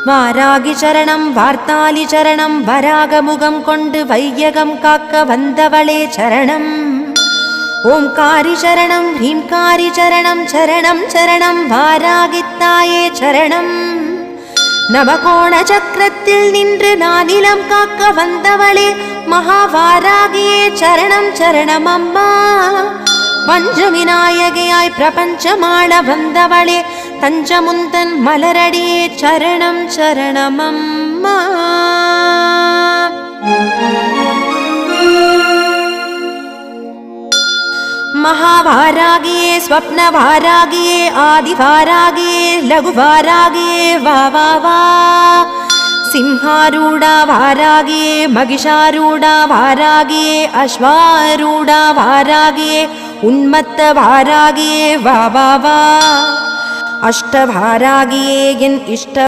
வாராகி சரணம் வார்த்தாலி சரணம் வராகமுகம் கொண்டு வையகம் காக்க வந்தவளே சரணம். ஓம்காரி சரணம் ஹ்ரீம்காரி சரணம் சரணம் சரணம் வாராகித்தாயே சரணம். நவகோண சக்கரத்தில் நின்று நானிலம் காக்க வந்தவளே மகாவாராகியே சரணம் சரணம் அம்மா. பஞ்சவிநாயகியாய் பிரபஞ்சமாள வந்தவளே தஞ்சமுந்தன் மலரடியே சரணம் சரணம் அம்மா. महावारागिये स्वप्नवारागिये आदिवारागिये लघुवारागिये वा वा वा. सिंहारूढा वारागिये महिषारूढा वारागिये अश्वारूढा वारागिये उन्मत्त वारागिये वा वा वा. अष्टवारागिये एन् इष्ट